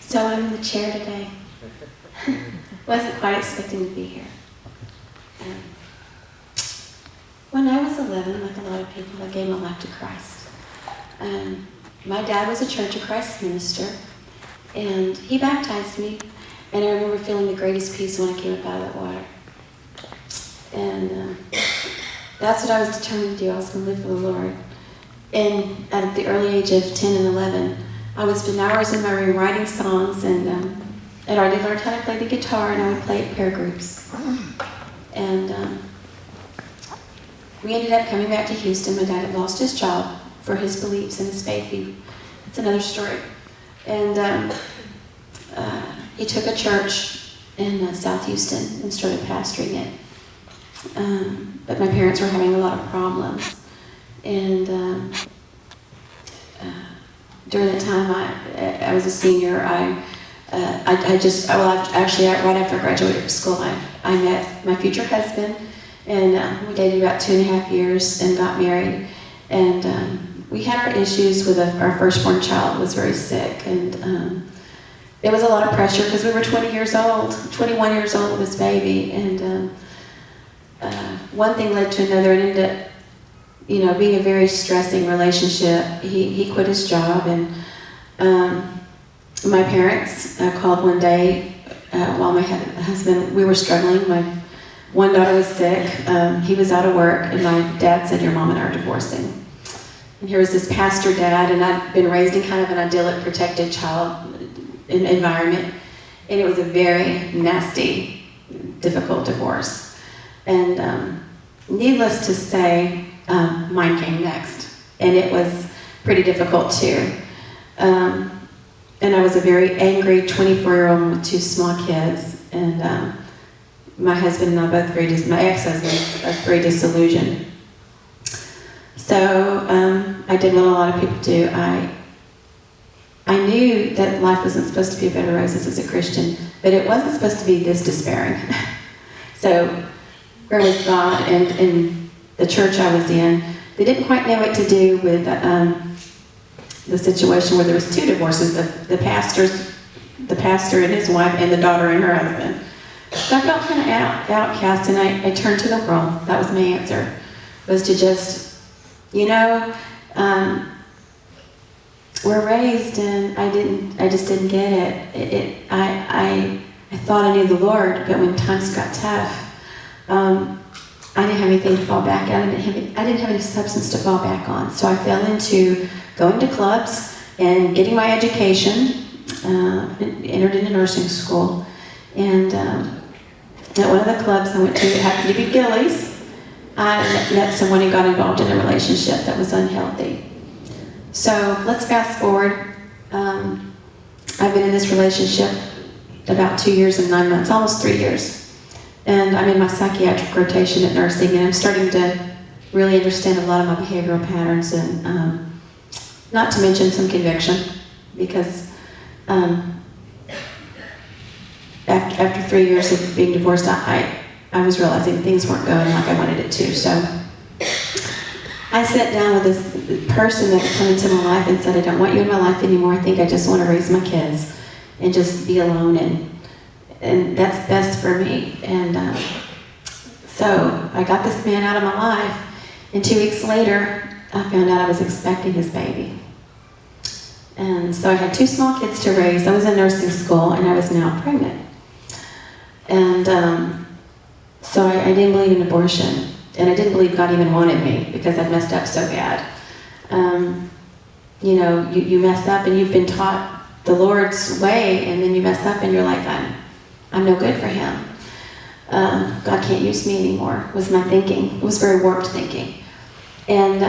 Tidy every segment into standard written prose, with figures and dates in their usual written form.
So I'm in the chair today. Wasn't quite expecting to be here. When I was 11, like a lot of people, I gave my life to Christ. My dad was a Church of Christ minister, and he baptized me, and I remember feeling the greatest peace when I came up out of that water. And that's what I was determined to do. I was going to live for the Lord. And at the early age of 10 and 11, I would spend hours in my room writing songs, and I'd already learned how to play the guitar, and I would play at prayer groups. And we ended up coming back to Houston. My dad had lost his job for his beliefs and his faith. It's another story. And he took a church in South Houston and started pastoring it. But my parents were having a lot of problems. And during the time I was a senior, actually right after I graduated from school, I met my future husband, and we dated about 2.5 years and got married. And we had our issues with our firstborn child was very sick, and it was a lot of pressure because we were 21 years old with this baby, and one thing led to another. It ended up, being a very stressing relationship. He quit his job, and my parents called one day while my husband, we were struggling. My one daughter was sick. He was out of work, and my dad said, "Your mom and I are divorcing." And here was this pastor dad, and I'd been raised in kind of an idyllic, protected child environment, and it was a very nasty, difficult divorce. And needless to say, mine came next, and it was pretty difficult too. And I was a very angry 24-year-old woman with 2 small kids, and my husband and I both my ex-husband was very disillusioned. So I did what a lot of people do. I knew that life wasn't supposed to be a bed of roses as a Christian, but it wasn't supposed to be this despairing. So where was God? And the church I was in, they didn't quite know what to do with the situation where there was 2 divorces, the pastor and his wife, and the daughter and her husband. So I felt kind of outcast, and I turned to the world. That was my answer, was to just, we're raised, and I just didn't get it. I thought I knew the Lord, but when times got tough, I didn't have anything to fall back on. I didn't have any substance to fall back on. So I fell into going to clubs and getting my education, entered into nursing school. And at one of the clubs I went to, it happened to be Gillies, I met someone who got involved in a relationship that was unhealthy. So let's fast forward. I've been in this relationship about 2 years and 9 months, almost 3 years. And I'm in my psychiatric rotation at nursing, and I'm starting to really understand a lot of my behavioral patterns, and not to mention some conviction, because after 3 years of being divorced, I was realizing things weren't going like I wanted it to. So I sat down with this person that came into my life and said, "I don't want you in my life anymore. I think I just want to raise my kids and just be alone, and that's best for me." And so I got this man out of my life, and 2 weeks later, I found out I was expecting his baby. And so I had 2 small kids to raise. I was in nursing school, and I was now pregnant. And so I didn't believe in abortion, and I didn't believe God even wanted me because I'd messed up so bad. You mess up, and you've been taught the Lord's way, and then you mess up, and you're like, I'm no good for Him. God can't use me anymore, was my thinking. It was very warped thinking. And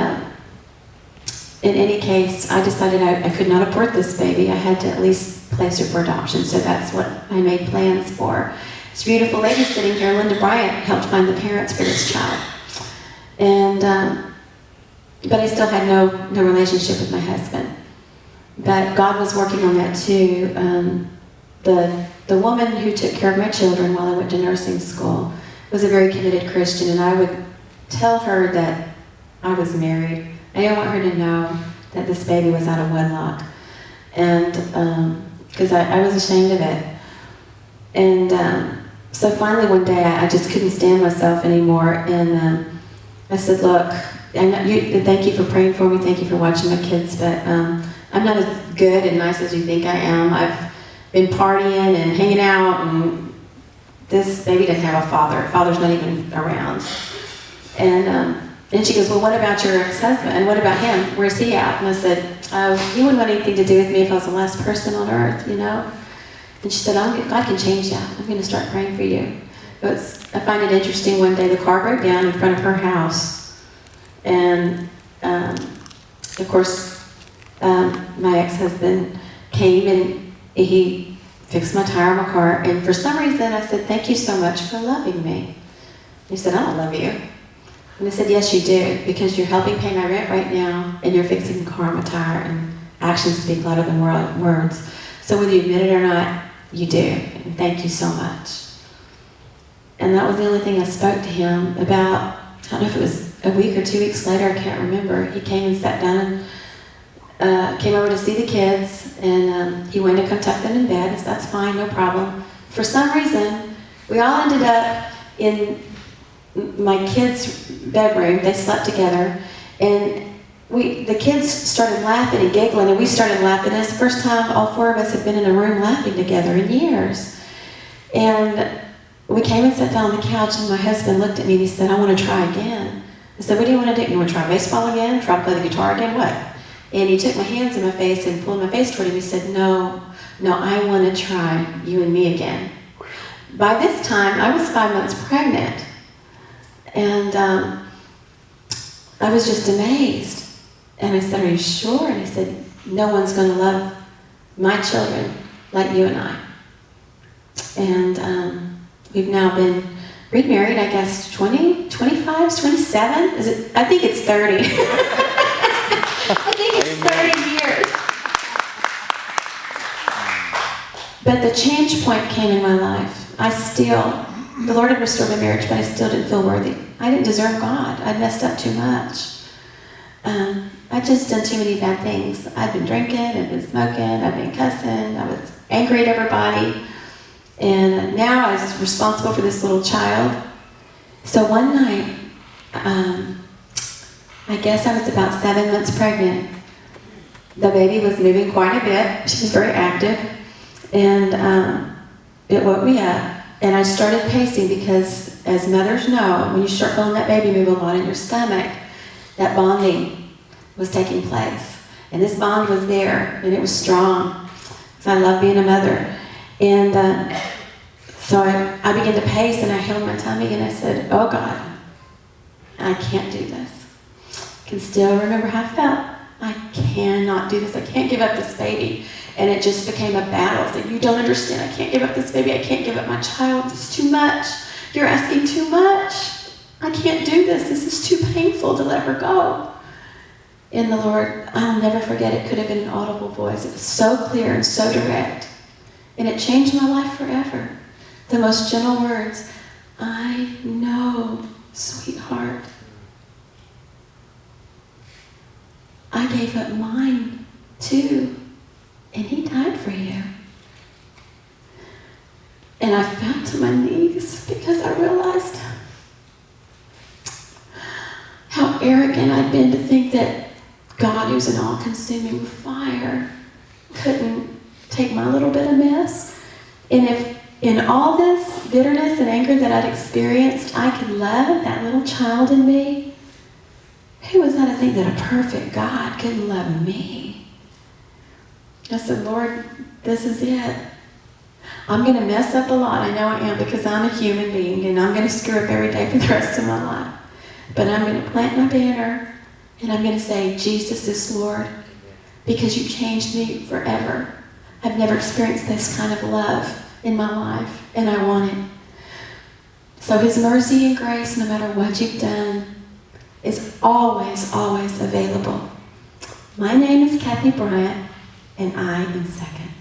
in any case, I decided I could not abort this baby. I had to at least place her for adoption, so that's what I made plans for. This beautiful lady sitting here, Kathi Bryant, helped find the parents for this child. And but I still had no relationship with my husband. But God was working on that too. The woman who took care of my children while I went to nursing school was a very committed Christian, and I would tell her that I was married. I didn't want her to know that this baby was out of wedlock. And because I was ashamed of it. And so finally one day I just couldn't stand myself anymore, and I said, look, thank you for praying for me, thank you for watching my kids, but I'm not as good and nice as you think I am. I've been partying and hanging out, and this baby doesn't have a father. Father's not even around. And she goes, well, what about your ex-husband? And what about him? Where's he at? And I said, he wouldn't want anything to do with me if I was the last person on earth, you know? And she said, God can change that. I'm going to start praying for you. But I find it interesting, one day the car broke down in front of her house. And, of course, my ex-husband came and he fixed my tire on my car. And for some reason, I said, thank you so much for loving me. And he said, I don't love you. And I said, yes, you do, because you're helping pay my rent right now, and you're fixing the car on my tire, and actions speak louder than words. So whether you admit it or not, you do. And thank you so much. And that was the only thing I spoke to him about. I don't know if it was a week or 2 weeks later, I can't remember. He came and sat down and came over to see the kids, and he wanted to come tuck them in bed. I said, that's fine, no problem. For some reason, we all ended up in my kids' bedroom. They slept together, and the kids started laughing and giggling, and we started laughing. It's the first time all 4 of us have been in a room laughing together in years. And we came and sat down on the couch, and my husband looked at me and he said, I want to try again. I said, what do you want to do? You want to try baseball again? Try to play the guitar again? What? And he took my hands in my face and pulled my face toward him. He said, no, I want to try you and me again. By this time, I was 5 months pregnant. And I was just amazed. And I said, are you sure? And he said, no one's going to love my children like you and I. And we've now been remarried, I guess, 20, 25, 27? Is it? I think it's 30. I think it's 30 years. But the change point came in my life. The Lord had restored my marriage, but I still didn't feel worthy. I didn't deserve God. I'd messed up too much. I'd just done too many bad things. I'd been drinking, I'd been smoking, I'd been cussing, I was angry at everybody. And now I was responsible for this little child. So one night, I guess I was about 7 months pregnant. The baby was moving quite a bit. She was very active. And it woke me up. And I started pacing because, as mothers know, when you start feeling that baby move a lot in your stomach, that bonding was taking place. And this bond was there, and it was strong. Because I love being a mother. And so I began to pace, and I held my tummy, and I said, oh God, I can't do this. I can still remember how I felt. I cannot do this. I can't give up this baby. And it just became a battle. It's like, you don't understand. I can't give up this baby. I can't give up my child. It's too much. You're asking too much. I can't do this. This is too painful to let her go. And the Lord, I'll never forget, it could have been an audible voice. It was so clear and so direct. And it changed my life forever. The most gentle words, I know, sweetheart. I gave up mine too. And he died for you. And I fell to my knees because I realized how arrogant I'd been to think that God, who's an all-consuming fire, couldn't take my little bit of mess. And if in all this bitterness and anger that I'd experienced, I could love that little child in me, who was that to think that a perfect God couldn't love me? I said, Lord, this is it. I'm going to mess up a lot. I know I am, because I'm a human being, and I'm going to screw up every day for the rest of my life. But I'm going to plant my banner, and I'm going to say, Jesus is Lord, because you changed me forever. I've never experienced this kind of love in my life, and I want it. So his mercy and grace, no matter what you've done, is always, always available. My name is Kathi Bryant, and I am second.